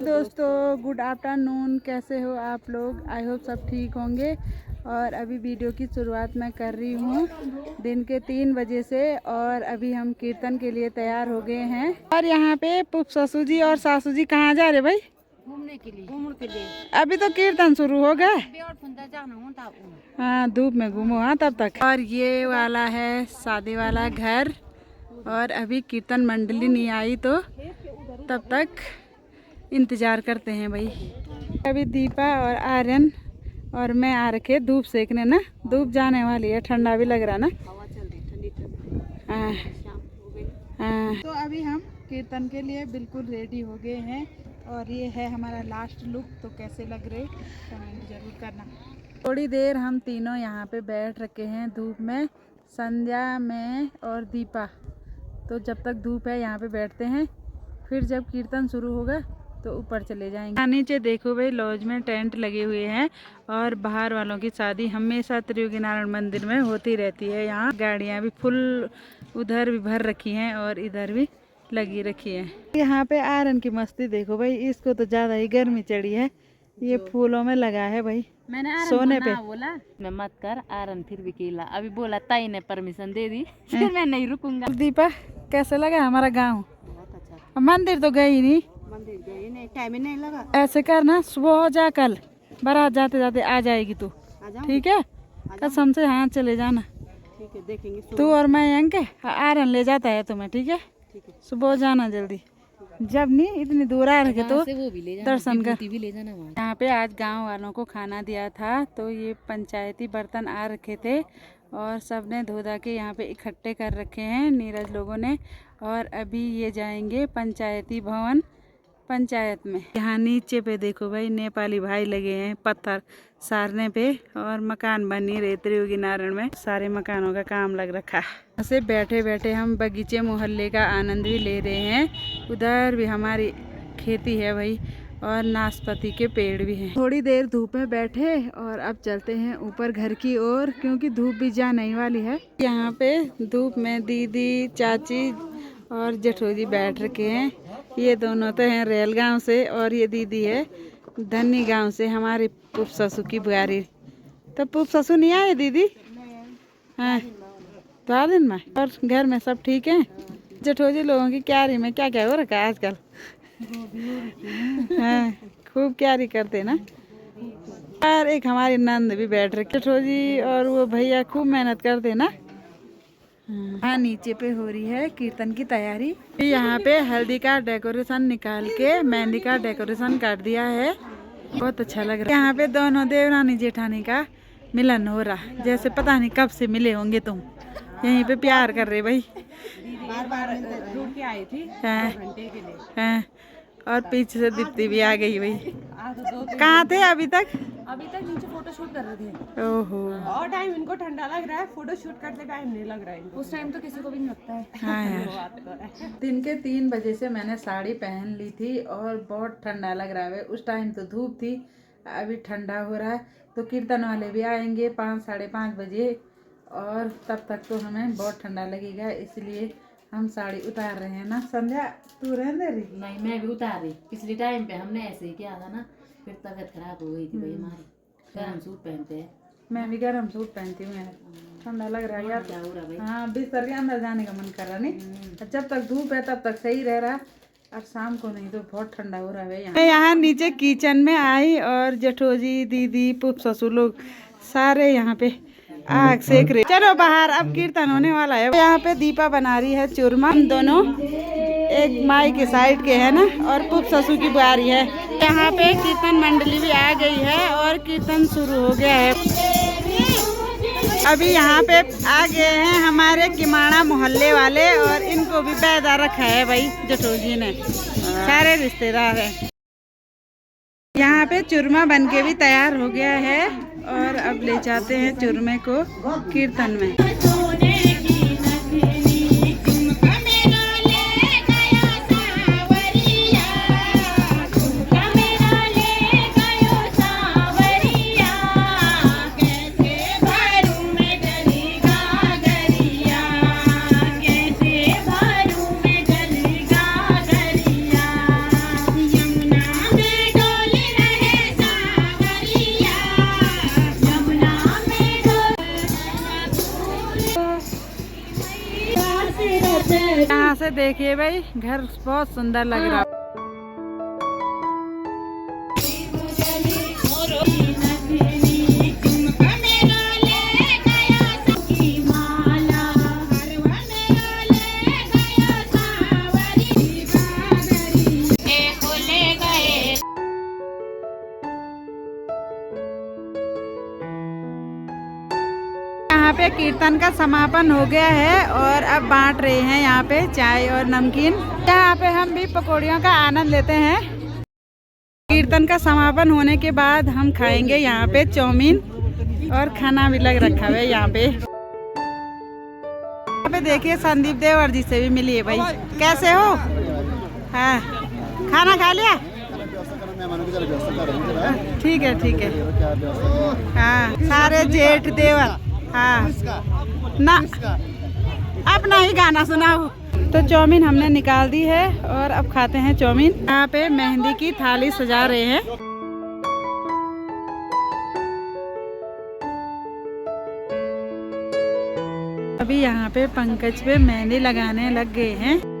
दोस्तों, good afternoon. कैसे हो आप लोग? आई होप सब ठीक होंगे। और अभी वीडियो की शुरुआत मैं कर रही हूँ दिन के 3 बजे से। और अभी हम कीर्तन के लिए तैयार हो गए हैं। और यहाँ पे पुप ससुर जी और सासू जी कहाँ जा रहे भाई? घूमने के लिए। अभी तो कीर्तन शुरू हो गया। हाँ, धूप में घूमो हाँ तब तक। और ये वाला है शादी वाला घर। और अभी कीर्तन मंडली नहीं आई तो तब तक इंतज़ार करते हैं भाई। अभी दीपा और आर्यन और मैं आ रखे धूप सेकने ना। धूप जाने वाली है, ठंडा भी लग रहा ना। हाँ। तो अभी हम कीर्तन के लिए बिल्कुल रेडी हो गए हैं। और ये है हमारा लास्ट लुक। तो कैसे लग रहे कमेंट जरूर करना। थोड़ी देर हम तीनों यहाँ पे बैठ रखे हैं धूप में, संध्या में और दीपा। तो जब तक धूप है यहाँ पे बैठते हैं, फिर जब कीर्तन शुरू होगा तो ऊपर चले जाएंगे। नीचे देखो भाई, लॉज में टेंट लगे हुए हैं। और बाहर वालों की शादी हमेशा त्रियोगी नारायण मंदिर में होती रहती है। यहाँ गाड़ियाँ भी फुल उधर भी भर रखी हैं और इधर भी लगी रखी है। यहाँ पे आयरन की मस्ती देखो भाई, इसको तो ज़्यादा ही गर्मी चढ़ी है। ये फूलों में लगा है भाई। मैंने आरन सोने पे बोला मैं मत कर। आरन फिर भी केला अभी बोला, ताई ने परमिशन दे दी। फिर मैं नहीं रुकूंगा। दीपा, कैसे लगा हमारा गांव? बहुत अच्छा। मंदिर तो गई नहीं, मंदिर गई नहीं, टाइम ही नहीं लगा। ऐसे करना, सुबह हो जा, कल बारात जाते जाते आ जाएगी तू। ठीक है, कसम से। हाँ, चले जाना। ठीक है, देखेंगे। तू और मैं अंके आयरन ले जाता है तुम्हें। ठीक है, सुबह हो जाना जल्दी। जब नहीं इतनी दूर आ रखे तो वो भी ले जाना, दर्शन कर। भी ले जाना वहाँ। यहाँ पे आज गांव वालों को खाना दिया था। तो ये पंचायती बर्तन आ रखे थे और सब ने धो धा के यहाँ पे इकट्ठे कर रखे हैं नीरज लोगों ने। और अभी ये जाएंगे पंचायती भवन पंचायत में। यहाँ नीचे पे देखो भाई, नेपाली भाई लगे हैं पत्थर सारने पे। और मकान बन ही रहे त्रियोगी नारायण में, सारे मकानों का काम लग रखा है। ऐसे बैठे बैठे हम बगीचे मोहल्ले का आनंद भी ले रहे हैं। उधर भी हमारी खेती है भाई, और नाशपाती के पेड़ भी हैं। थोड़ी देर धूप में बैठे और अब चलते हैं ऊपर घर की ओर, क्योंकि धूप भी जाने वाली है। यहाँ पे धूप में दीदी, चाची और जेठोजी बैठ रखे हैं। ये दोनों तो हैं रेल गांव से और ये दीदी है धनी गांव से, हमारी पुप ससु की बुआरी। तो पुप ससु नहीं आए दीदी? हाँ, 2 दिन में। और घर में सब ठीक है? जेठोजी लोगों की क्यारी में क्या क्या हो रखा है आजकल? हाँ, खूब क्यारी करते ना। और एक हमारी नंद भी बैठ रही। जेठोजी और वो भैया खूब मेहनत करते ना। हाँ, नीचे पे हो रही है कीर्तन की तैयारी। यहाँ पे हल्दी का डेकोरेशन निकाल के मेहंदी का डेकोरेशन कर दिया है। बहुत अच्छा लग रहा है। यहाँ पे दोनों देवरानी जेठानी का मिलन हो रहा, जैसे पता नहीं कब से मिले होंगे तुम। यहीं पे प्यार कर रहे भाई। बार ढूंढ के आई थी घंटे के लिए। हाँ, और पीछे से दीप्ति भी आ गई भाई। कहाँ थे अभी तक? अभी तक नीचे फोटो शूट कर रहे थे। ओहो, और टाइम इनको ठंडा लग रहा है, फोटो शूट करते टाइम नहीं लग रहा है इनको। उस टाइम तो किसी को भी नहीं लगता है। हाँ यार, दिन के 3 बजे से मैंने साड़ी पहन ली थी और बहुत ठंडा लग रहा है। उस टाइम तो धूप थी, अभी ठंडा हो रहा है। तो कीर्तन वाले भी आएंगे 5 साढ़े 5 बजे, और तब तक तो हमें बहुत ठंडा लगेगा, इसलिए हम साड़ी उतार रहे हैं ना। संध्या, तू रहने रही? नहीं, मैं भी उतार रही। पिछले टाइम पे हमने ऐसे ही किया था ना, फिर तबीयत खराब हो गई थी भाई हमारी। गर्म सूट पहनते हैं। मैं भी गर्म सूट पहनती हूँ, ठंडा लग रहा है यार। क्या हो रहा भाई? हाँ, बिस्तर के अंदर जाने का मन कर रहा नहीं। जब तक धूप है तब तक सही रह रहा, और शाम को नहीं तो बहुत ठंडा हो रहा है। मैं यहाँ नीचे किचन में आई और जेठोजी, दीदी, पुप ससुर लोग सारे यहाँ पे आग सेक रहे। चलो बाहर, अब कीर्तन होने वाला है। यहाँ पे दीपा बना रही है चूरमा। हम दोनों एक माई के साइड के है ना, और पुप ससुर की बुआरी है। यहाँ पे कीर्तन मंडली भी आ गई है और कीर्तन शुरू हो गया है। अभी यहाँ पे आ गए हैं हमारे किमाड़ा मोहल्ले वाले, और इनको भी बैठा रखा है भाई जेठोजी ने। सारे रिश्तेदार हैं। यहाँ पे चूरमा बन के भी तैयार हो गया है, और अब ले जाते हैं चूरमे को कीर्तन में। से देखिए भाई, घर बहुत सुंदर लग रहा है। यहाँ पे कीर्तन का समापन हो गया है और अब बांट रहे हैं यहाँ पे चाय और नमकीन। यहाँ पे हम भी पकौड़ियों का आनंद लेते हैं। कीर्तन का समापन होने के बाद हम खाएंगे यहाँ पे चाउमीन और खाना भी लग रखा है यहाँ पे। यहाँ पे देखिए संदीप देवर जी से भी मिलिए भाई, कैसे हो? हाँ, खाना खा लिया? ठीक है ठीक है। हाँ, सारे जेठ देवर। हाँ ना, अपना ही गाना सुनाओ। तो चाउमीन हमने निकाल दी है और अब खाते हैं चाउमीन। यहाँ पे मेहंदी की थाली सजा रहे हैं। अभी यहाँ पे पंकज पे मेहंदी लगाने लग गए हैं।